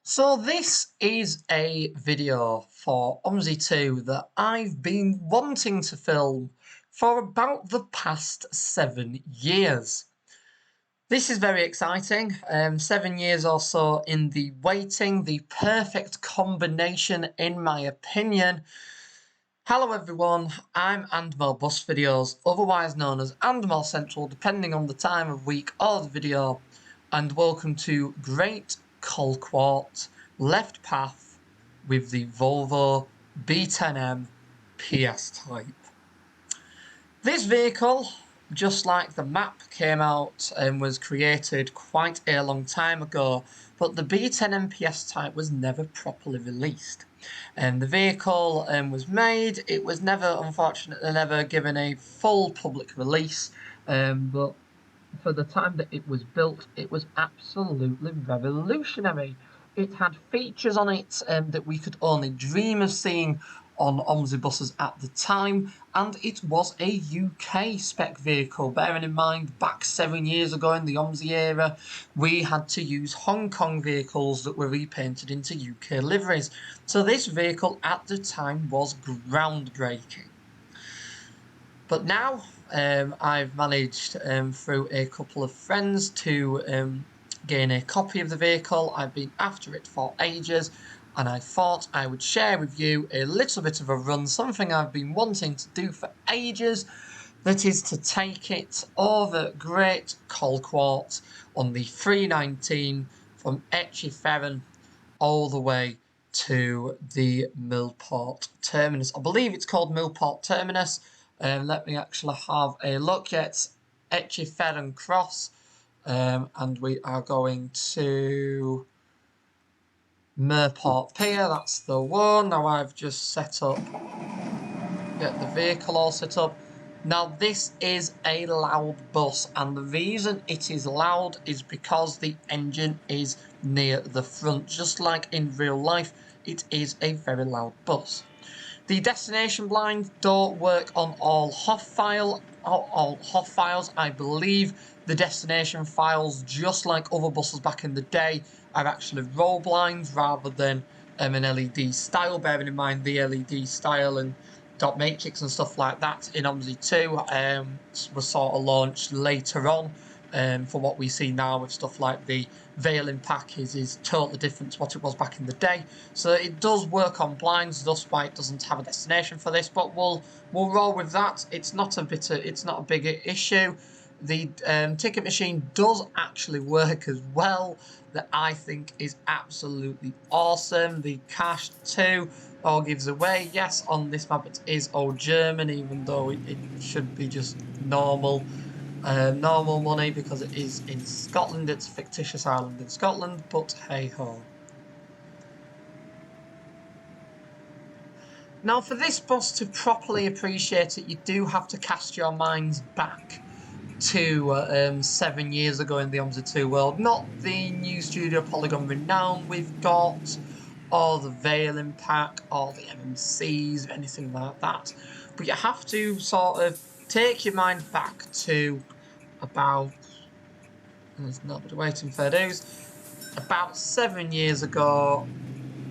So this is a video for OMSI 2 that I've been wanting to film for about the past 7 years. This is very exciting, 7 years or so in the waiting, the perfect combination in my opinion. Hello everyone, I'm Andmel Bus Videos, otherwise known as Andmel Central depending on the time of week or the video, and welcome to Great Colquart Left Path with the Volvo B10M PS type. This vehicle, just like the map, came out and was created quite a long time ago, but the B10M PS type was never properly released. The vehicle was made, it was unfortunately never given a full public release, but for the time that it was built, it was absolutely revolutionary. It had features on it that we could only dream of seeing on OMSI buses at the time, and it was a UK spec vehicle. Bearing in mind, back 7 years ago in the OMSI era, we had to use Hong Kong vehicles that were repainted into UK liveries. So this vehicle at the time was groundbreaking. But now I've managed through a couple of friends to gain a copy of the vehicle. I've been after it for ages, and I thought I would share with you a little bit of a run, something I've been wanting to do for ages, that is to take it over Great Colquart on the 319 from Etcheferren all the way to the Millport terminus. I believe it's called Millport terminus. Let me actually have a look at Etcheferren Cross, and we are going to Millport Pier. That's the one. Now I've just get the vehicle all set up. Now this is a loud bus, and the reason it is loud is because the engine is near the front. Just like in real life, it is a very loud bus. The destination blinds don't work on all HOF files. I believe the destination files, just like other buses back in the day, are actually roll blinds rather than an LED style. Bearing in mind the LED style and dot matrix and stuff like that in OMSI 2 was sort of launched later on. For what we see now with stuff like the veiling pack is totally different to what it was back in the day. So it does work on blinds, thus why it doesn't have a destination for this. But we'll roll with that. It's not a big issue. The ticket machine does actually work as well. That I think is absolutely awesome. The cash too all gives away. Yes, on this map it is old German, even though it should be just normal money because it is in Scotland. It's a fictitious island in Scotland, but hey ho. Now for this bus to properly appreciate it, you do have to cast your minds back to 7 years ago in the OMSI 2 world. Not the new Studio Polygon renown we've got, or the veiling pack, or the MMCs, or anything like that. But you have to sort of take your mind back to about, there's nobody waiting for those, about 7 years ago,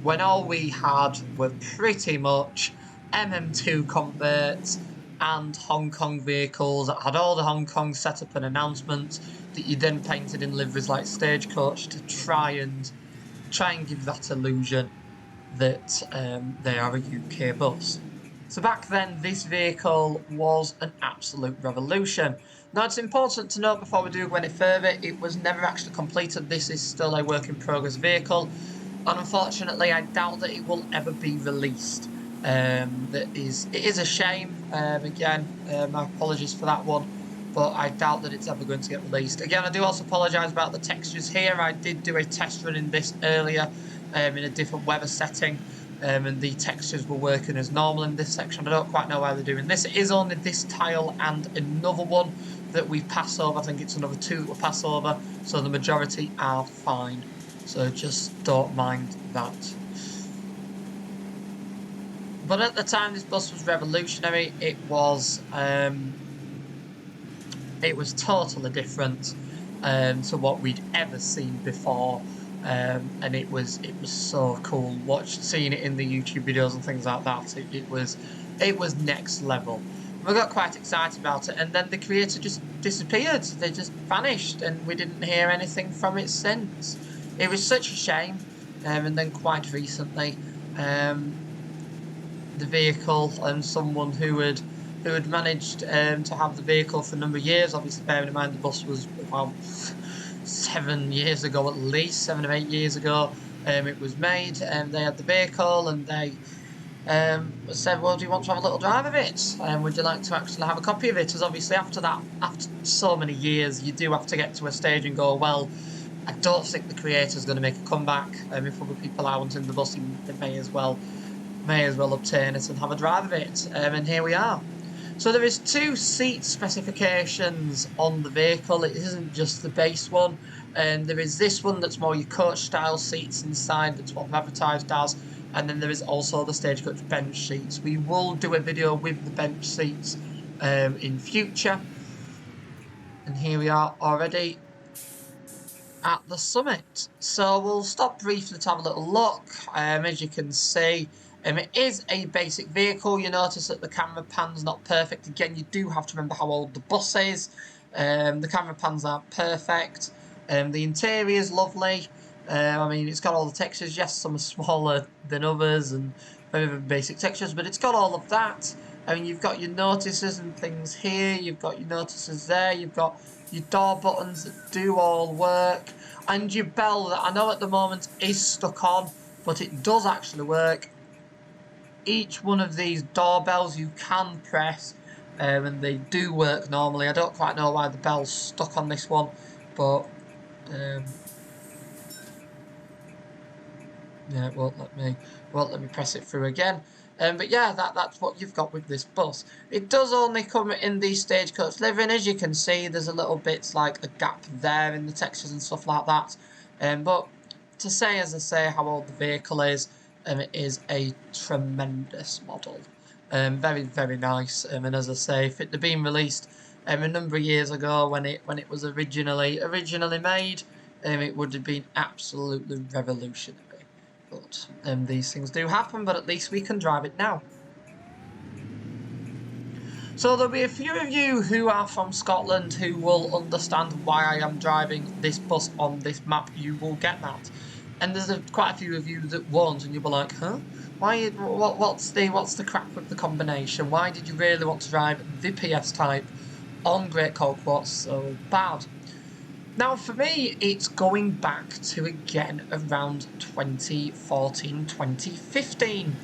when all we had were pretty much MM2 converts and Hong Kong vehicles that had all the Hong Kong setup and announcements that you then painted in liveries like Stagecoach to try and give that illusion that they are a UK bus. So back then, this vehicle was an absolute revolution. Now, it's important to note before we do go any further, it was never actually completed. This is still a work in progress vehicle, and unfortunately, I doubt that it will ever be released. It is a shame. Again, my apologies for that one, but I doubt that it's ever going to get released. Again, I do also apologise about the textures here. I did do a test run in this earlier in a different weather setting. And the textures were working as normal in this section. I don't quite know why they're doing this. It is only this tile and another one that we pass over. I think it's another 2 that we pass over. So the majority are fine. So just don't mind that. But at the time this bus was revolutionary. It was totally different to what we'd ever seen before. and it was so cool. Seeing it in the YouTube videos and things like that. It was next level. We got quite excited about it, and then the creator just disappeared. They just vanished, and we didn't hear anything from it since. It was such a shame. And then quite recently, the vehicle and someone who had managed to have the vehicle for a number of years. Obviously, bearing in mind the bus was about 7 years ago, at least 7 or 8 years ago. It was made, and they had the vehicle, and they said, well, do you want to have a little drive of it? Would you like to actually have a copy of it? As obviously after so many years, you do have to get to a stage and go, well, I don't think the creator's going to make a comeback. If other people are wanting the bus, they may as well obtain it and have a drive of it. And here we are. So there is 2 seat specifications on the vehicle. It isn't just the base one. And there is this one that's more your coach style seats inside. That's what they've advertised as. And then there is also the Stagecoach bench seats. We will do a video with the bench seats in future. And here we are already at the summit. So we'll stop briefly to have a little look. As you can see, it is a basic vehicle. You notice that the camera pan's not perfect. Again, you do have to remember how old the bus is. The camera pans aren't perfect. The interior is lovely. I mean, it's got all the textures. Yes, some are smaller than others and very, very basic textures, but it's got all of that. I mean, you've got your notices and things here. You've got your notices there. You've got your door buttons that do all work. And your bell that I know at the moment is stuck on, but it does actually work. Each one of these doorbells you can press, and they do work normally. I don't quite know why the bell's stuck on this one, but yeah, it won't let me press it through again. But yeah, that's what you've got with this bus. It does only come in the Stagecoach livery. As you can see, there's a little bit like a gap there in the textures and stuff like that. But to say, as I say, how old the vehicle is, it is a tremendous model. Very, very nice. And as I say, if it had been released a number of years ago when it was originally made, it would have been absolutely revolutionary. But these things do happen, but at least we can drive it now. So there'll be a few of you who are from Scotland who will understand why I am driving this bus on this map. You will get that. And there's quite a few of you that won't, and you'll be like, huh? Why? What's the crack with the combination? Why did you really want to drive the PS type on Great Colquart so bad? Now, for me, it's going back to, again, around 2014, 2015.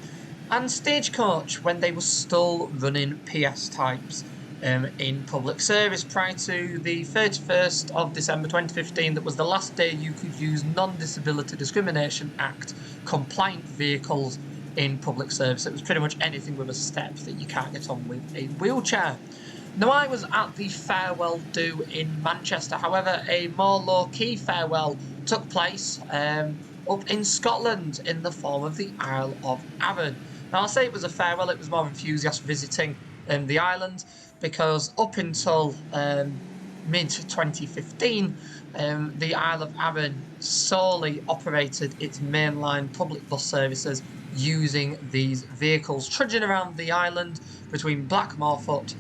And Stagecoach, when they were still running PS types in public service prior to the 31st of December 2015, that was the last day you could use Non-Disability Discrimination Act compliant vehicles in public service. It was pretty much anything with a step that you can't get on with a wheelchair. Now, I was at the farewell do in Manchester. However, a more low-key farewell took place up in Scotland in the form of the Isle of Arran. Now, I'll say it was a farewell. It was more enthusiasts visiting the island, because up until mid-2015, the Isle of Arran solely operated its mainline public bus services using these vehicles, trudging around the island between Blackmoorfoot,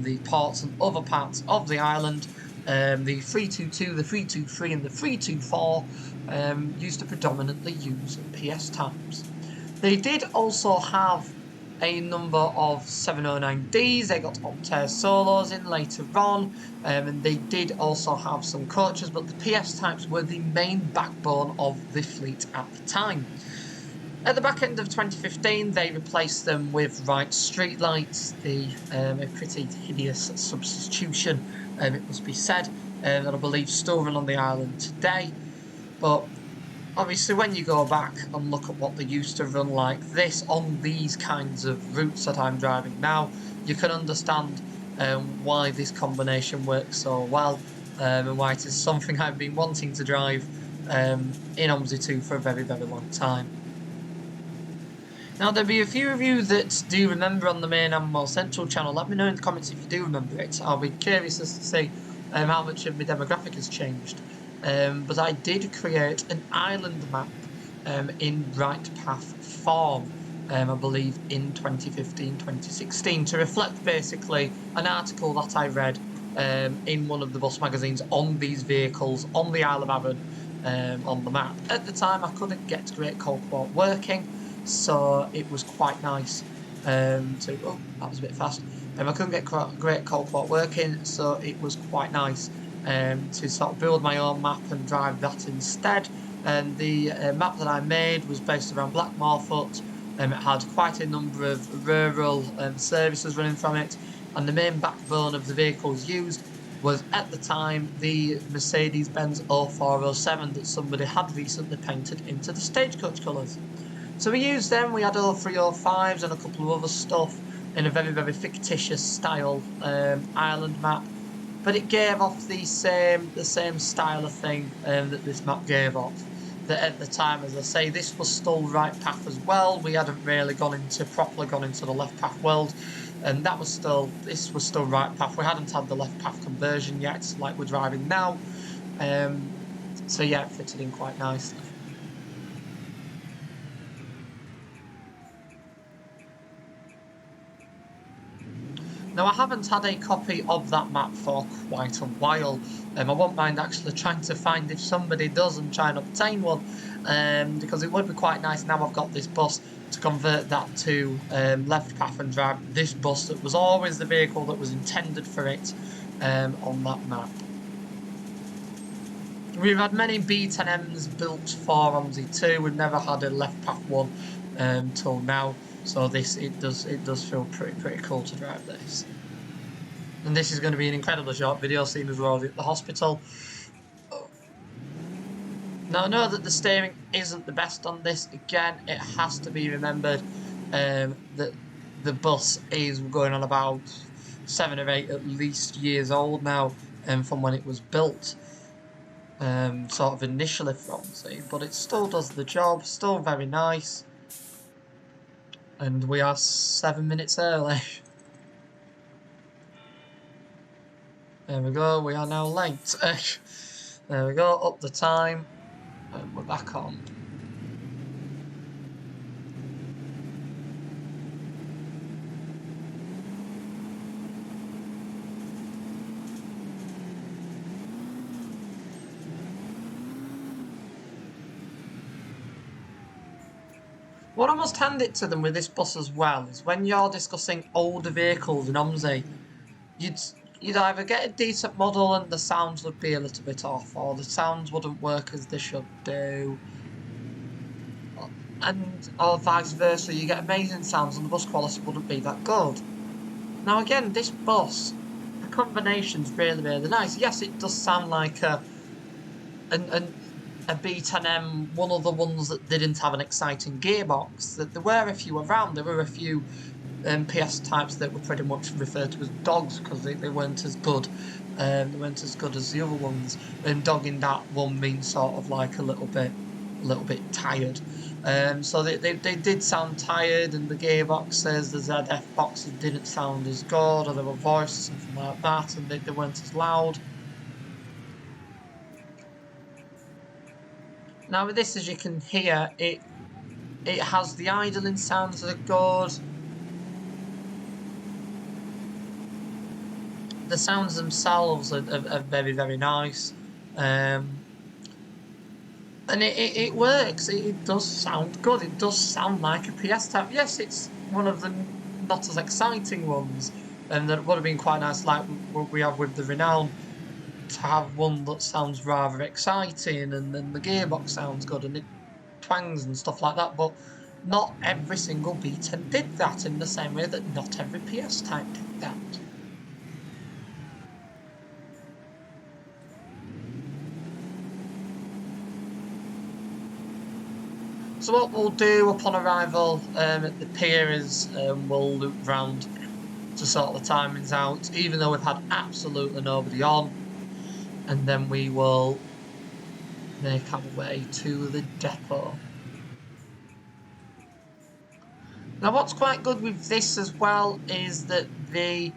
the ports and other parts of the island. The 322, the 323 and the 324 used to predominantly use PS types. They did also have a number of 709Ds. They got Optare Solos in later on, and they did also have some coaches, but the PS types were the main backbone of the fleet at the time. At the back end of 2015, they replaced them with Wright streetlights, a pretty hideous substitution, it must be said, that I believe still run on the island today. But obviously, when you go back and look at what they used to run like this on these kinds of routes that I'm driving now, you can understand why this combination works so well, and why it is something I've been wanting to drive in OMSI 2 for a very, very long time. Now, there'll be a few of you that do remember on the main and more central channel. Let me know in the comments if you do remember it. I'll be curious as to see how much of my demographic has changed. but I did create an island map in right path form, I believe in 2015, 2016, to reflect basically an article that I read in one of the bus magazines on these vehicles on the Isle of Arran on the map. At the time, I couldn't get Great Colquart working, so it was quite nice to... Oh, that was a bit fast. I couldn't get Great Colquart working, so it was quite nice to sort of build my own map and drive that instead. And the map that I made was based around Blackmoorfoot. It had quite a number of rural services running from it, and the main backbone of the vehicles used was, at the time, the Mercedes-Benz 0407 that somebody had recently painted into the stagecoach colours. So we used them. We had 0305s and a couple of other stuff in a very, very fictitious style island map. But it gave off the same style of thing that this map gave off. That at the time, as I say, this was still right path as well. We hadn't really properly gone into the left path world, and this was still right path. We hadn't had the left path conversion yet, like we're driving now. So yeah, it fitted in quite nicely. Now, I haven't had a copy of that map for quite a while. I won't mind actually trying to find if somebody does and try and obtain one, because it would be quite nice now I've got this bus to convert that to left path and drive this bus that was always the vehicle that was intended for it on that map. We've had many B10Ms built for OMSI 2. We've never had a left path one till now. So it does feel pretty cool to drive this. And this is going to be an incredibly short video, seeing as we're already at the hospital. Now, I know that the steering isn't the best on this. Again, it has to be remembered that the bus is going on about 7 or 8 at least years old now, from when it was built. Sort of initially from OMSI, but it still does the job. Still very nice. And we are 7 minutes early. There we go, we are now late. There we go, up the time. And we're back on. What I must hand it to them with this bus as well is when you're discussing older vehicles in OMSI, you'd either get a decent model and the sounds would be a little bit off, or the sounds wouldn't work as they should do, or vice versa. You get amazing sounds and the bus quality wouldn't be that good. Now again, this bus, the combination's really, really nice. Yes, it does sound like a B10M, one of the ones that didn't have an exciting gearbox. That there were a few around. There were a few PS types that were pretty much referred to as dogs because they weren't as good. They weren't as good as the other ones. And dog in that one means sort of like a little bit tired. So they did sound tired, and the gearboxes, the ZF boxes didn't sound as good, or they were voiced or something like that, and they weren't as loud. Now with this, as you can hear, it has the idling sounds that are good. The sounds themselves are very, very nice. And it works. It does sound good. It does sound like a PS type. Yes, it's one of the not as exciting ones, and that would have been quite nice, like what we have with the Renown, to have one that sounds rather exciting, and then the gearbox sounds good and it twangs and stuff like that. But not every single B10 did that, in the same way that not every PS type did that. So what we'll do upon arrival at the pier is we'll loop round to sort the timings out, even though we've had absolutely nobody on, and then we will make our way to the depot. Now what's quite good with this as well is that the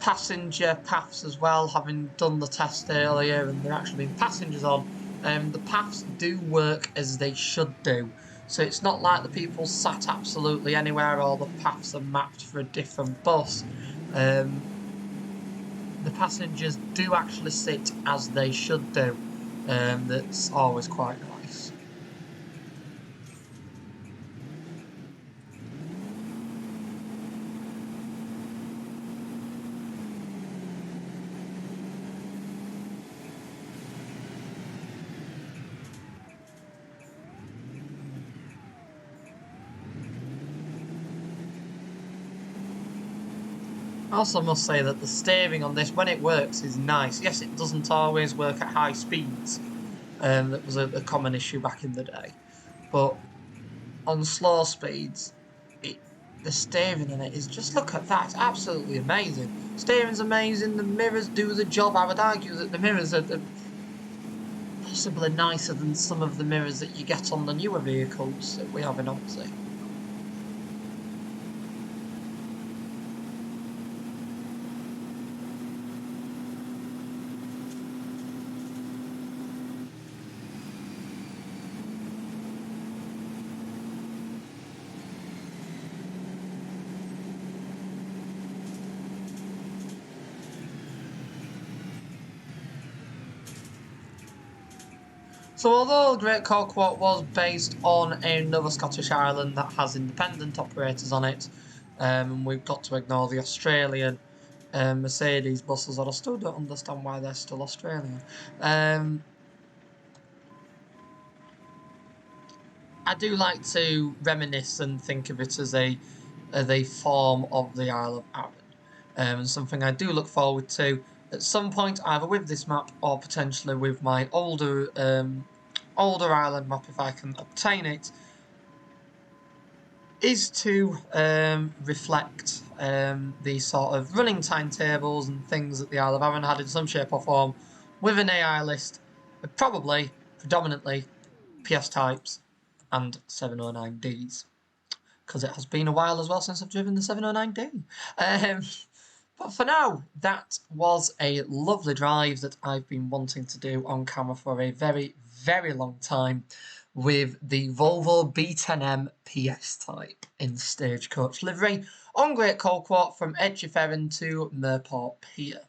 passenger paths as well, having done the test earlier and there actually been passengers on, the paths do work as they should do. So it's not like the people sat absolutely anywhere or the paths are mapped for a different bus. The passengers do actually sit as they should do. That's always quite nice. I also must say that the steering on this, when it works, is nice. Yes, it doesn't always work at high speeds. That was a common issue back in the day. But on slow speeds, the steering in it is just, look at that, it's absolutely amazing. Steering's amazing, the mirrors do the job. I would argue that the mirrors are possibly nicer than some of the mirrors that you get on the newer vehicles that we have in OMSI. So although Great Colquart was based on another Scottish island that has independent operators on it, and we've got to ignore the Australian Mercedes buses, that I still don't understand why they're still Australian. I do like to reminisce and think of it as a form of the Isle of Arran, and something I do look forward to at some point, either with this map or potentially with my older island map, if I can obtain it, is to reflect the sort of running timetables and things that the Isle of Arran had in some shape or form, with an AI list of probably predominantly PS types and 709Ds, because it has been a while as well since I've driven the 709D. But for now, that was a lovely drive that I've been wanting to do on camera for a very, very long time, with the Volvo B10M PS type in stagecoach livery on Great Colquart from Edgeferrin to Merport Pier.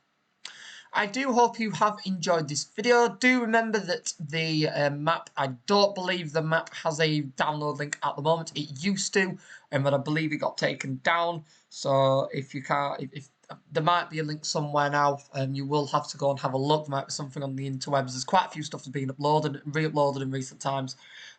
I do hope you have enjoyed this video. Do remember that the map, I don't believe the map has a download link at the moment. It used to, but I believe it got taken down. So if you can't, if there might be a link somewhere now, you will have to go and have a look. There might be something on the interwebs. There's quite a few stuff that's been uploaded and re-uploaded in recent times.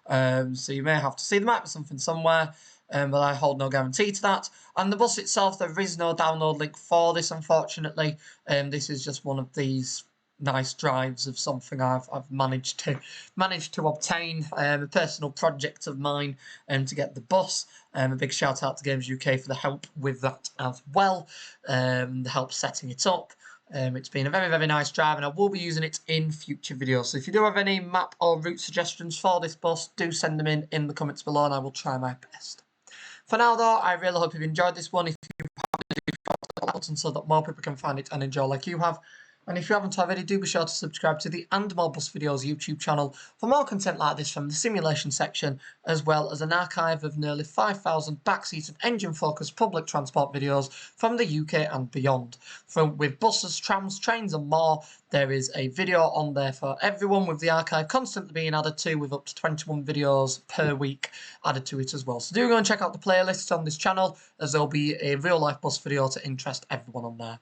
So you may have to see. There might be something somewhere. But I hold no guarantee to that. And the bus itself, there is no download link for this, unfortunately. This is just one of these nice drives of something I've managed to obtain, a personal project of mine, to get the bus. A big shout out to Games UK for the help with that as well, the help setting it up. It's been a very, very nice drive, and I will be using it in future videos. So if you do have any map or route suggestions for this bus, do send them in the comments below, and I will try my best. For now, though, I really hope you've enjoyed this one. If you have, do the button so that more people can find it and enjoy like you have. And if you haven't already, do be sure to subscribe to the And More Bus Videos YouTube channel for more content like this from the simulation section, as well as an archive of nearly 5,000 backseat and engine-focused public transport videos from the UK and beyond. With buses, trams, trains and more, there is a video on there for everyone, with the archive constantly being added to, with up to 21 videos per week added to it as well. So do go and check out the playlists on this channel, as there'll be a real-life bus video to interest everyone on there.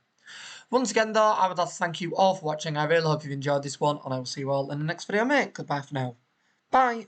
Once again, though, I would like to thank you all for watching. I really hope you've enjoyed this one, and I will see you all in the next video, mate. Goodbye for now. Bye.